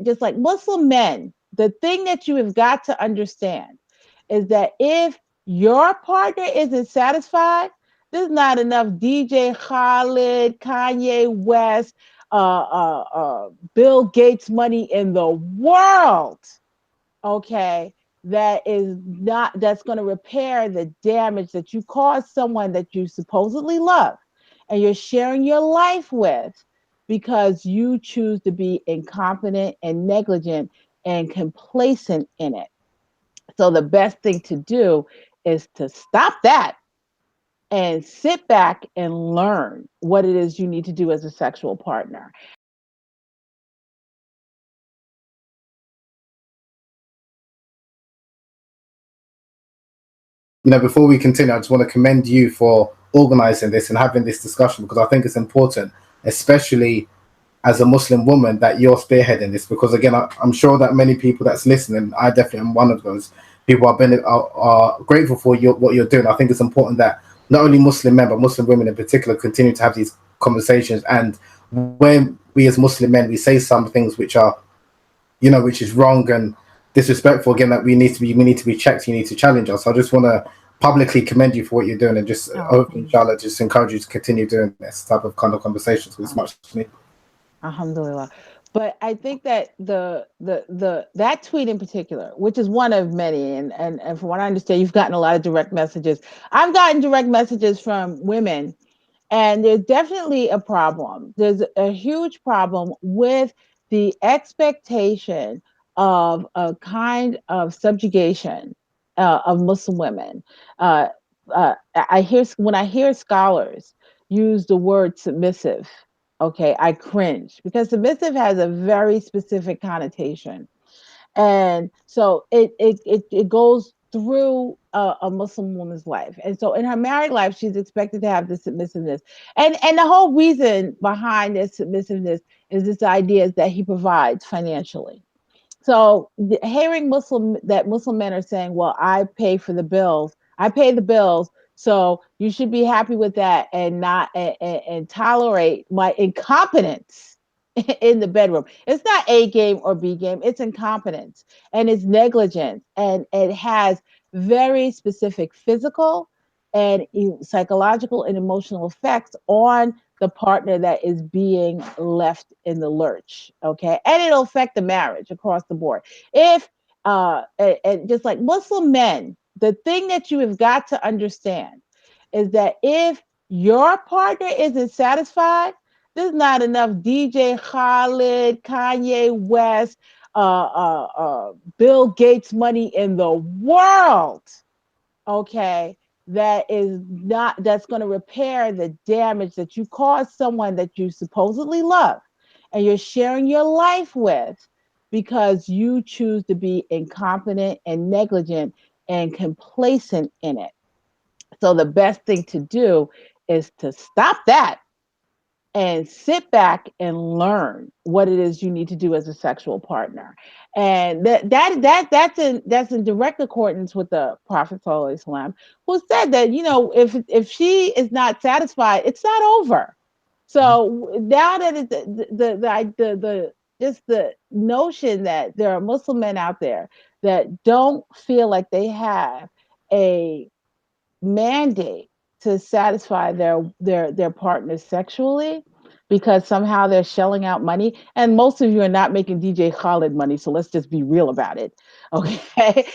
just like Muslim men, the thing that you have got to understand is that if your partner isn't satisfied, there's not enough DJ Khaled, Kanye West, Bill Gates money in the world, okay, that's going to repair the damage that you caused someone that you supposedly love and you're sharing your life with because you choose to be incompetent and negligent and complacent in it. So the best thing to do is to stop that and sit back and learn what it is you need to do as a sexual partner. Before we continue, I just want to commend you for organizing this and having this discussion, because I think it's important, especially as a Muslim woman, that you're spearheading this. Because again, I'm sure that many people that's listening, I definitely am one of those people, are grateful for what you're doing. I think it's important that not only Muslim men, but Muslim women in particular, continue to have these conversations. And when we as Muslim men, we say some things which are, which is wrong and disrespectful, again, that we need to be checked. You need to challenge us. I just want to publicly commend you for what you're doing, and just hope, inshallah, just encourage you to continue doing this type of kind of conversations, because it's much needed. Alhamdulillah. But I think that that tweet in particular, which is one of many, and from what I understand, you've gotten a lot of direct messages. I've gotten direct messages from women, and there's definitely a problem. There's a huge problem with the expectation of a kind of subjugation of Muslim women. Uh, when I hear scholars use the word submissive, okay, I cringe because submissive has a very specific connotation, and so it goes through a Muslim woman's life. And so in her married life, she's expected to have this submissiveness, and the whole reason behind this submissiveness is this idea is that he provides financially. So hearing Muslim men are saying, well, I pay for the bills, I pay the bills, so you should be happy with that and not and tolerate my incompetence in the bedroom. It's not A game or B game, it's incompetence and it's negligence, and it has very specific physical and psychological and emotional effects on the partner that is being left in the lurch. Okay. And it'll affect the marriage across the board. If, and just like Muslim men, the thing that you have got to understand is that if your partner isn't satisfied, there's not enough DJ Khaled, Kanye West, Bill Gates money in the world, okay, that's going to repair the damage that you caused someone that you supposedly love and you're sharing your life with because you choose to be incompetent and negligent and complacent in it. So the best thing to do is to stop that and sit back and learn what it is you need to do as a sexual partner. And that's in direct accordance with the Prophet Sallallahu Alaihi Wasallam, who said that, if she is not satisfied, it's not over. So now that it's the just the notion that there are Muslim men out there that don't feel like they have a mandate to satisfy their partners sexually because somehow they're shelling out money, and most of you are not making DJ Khaled money, so let's just be real about it. Okay.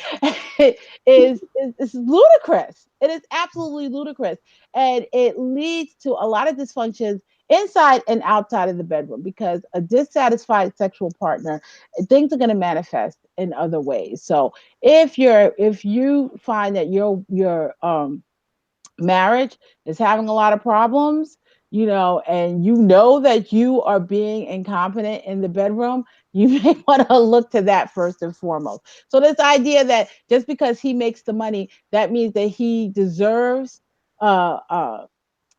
It is it's ludicrous. It is absolutely ludicrous, and it leads to a lot of dysfunctions inside and outside of the bedroom, because a dissatisfied sexual partner, things are going to manifest in other ways. So if you find that your marriage is having a lot of problems, and that you are being incompetent in the bedroom, you may want to look to that first and foremost. So this idea that just because he makes the money, that means that he deserves uh, uh,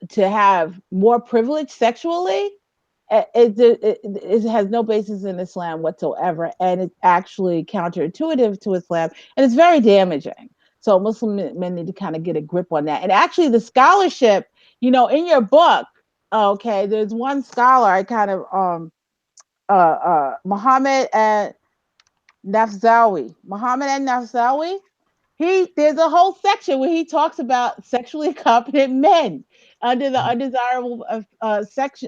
to have more privilege sexually, it has no basis in Islam whatsoever, and it's actually counterintuitive to Islam, and it's very damaging. So Muslim men need to kind of get a grip on that. And actually, the scholarship, in your book, okay, there's one scholar I kind of Muhammad and Nafzawi. There's a whole section where he talks about sexually incompetent men under the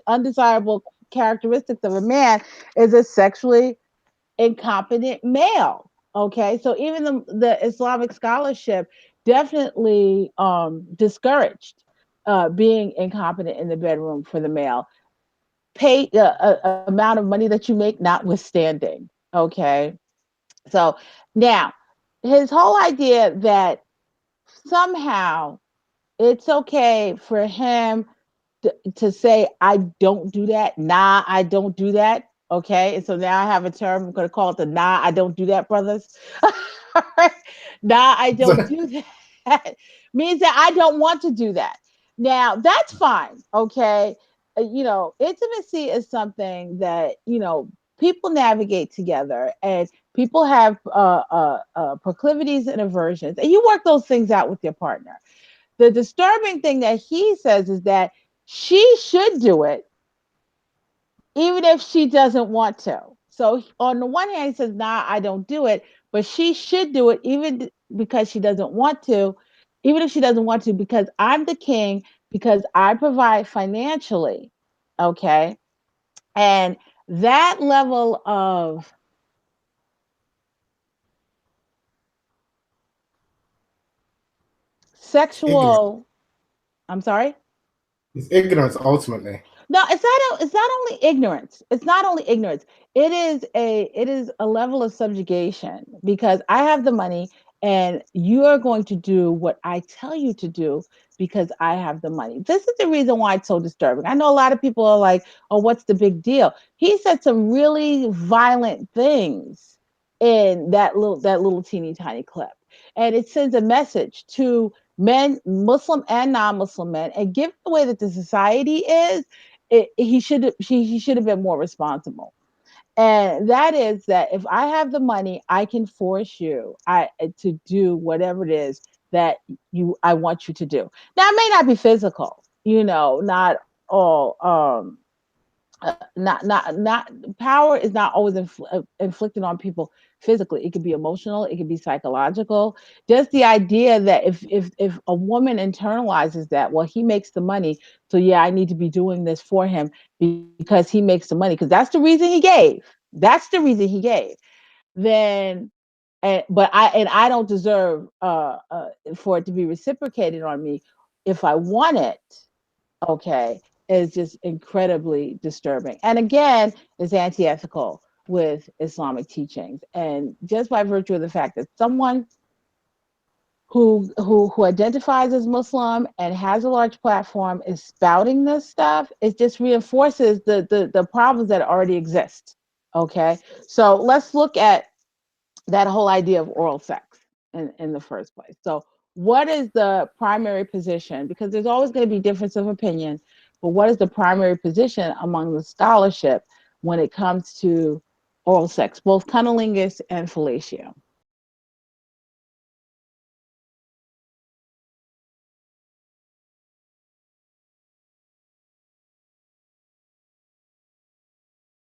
undesirable characteristics of a man is a sexually incompetent male. Okay, so even the Islamic scholarship definitely discouraged being incompetent in the bedroom for the male. Pay amount of money that you make, notwithstanding. Okay, so now his whole idea that somehow it's okay for him to say, I don't do that. Nah, I don't do that. Okay. And so now I have a term. I'm going to call it the nah, I don't do that, brothers. Nah, I don't do that. Means that I don't want to do that. Now, that's fine. Okay. Intimacy is something that, people navigate together and people have proclivities and aversions, and you work those things out with your partner. The disturbing thing that he says is that she should do it even if she doesn't want to. So on the one hand, he says, "Nah, I don't do it," but she should do it even because she doesn't want to, even if she doesn't want to, because I'm the king, because I provide financially. Okay, and that level of It's ignorant. sexual, I'm sorry. It's ignorance ultimately. No, it's not only ignorance. It's not only ignorance. It is a level of subjugation because I have the money and you are going to do what I tell you to do because I have the money. This is the reason why it's so disturbing. I know a lot of people are like, "Oh, what's the big deal?" He said some really violent things in that little teeny tiny clip. And it sends a message to men, Muslim and non-Muslim men, and given the way that the society is, he should have been more responsible. And that is that if I have the money, I can force you to do whatever it is that you I want you to do. Now it may not be physical, not all not power is not always inflicted on people physically. It could be emotional, it could be psychological. Just the idea that if a woman internalizes that, well, he makes the money, so yeah, I need to be doing this for him because he makes the money, because that's the reason he gave, then but I don't deserve for it to be reciprocated on me if I want it. Okay, is just incredibly disturbing. And again, is anti-ethical with Islamic teachings. And just by virtue of the fact that someone who identifies as Muslim and has a large platform is spouting this stuff, it just reinforces the problems that already exist. Okay. So let's look at that whole idea of oral sex in the first place. So, what is the primary position? Because there's always going to be difference of opinion, but what is the primary position among the scholarship when it comes to oral sex, both cunnilingus and fellatio?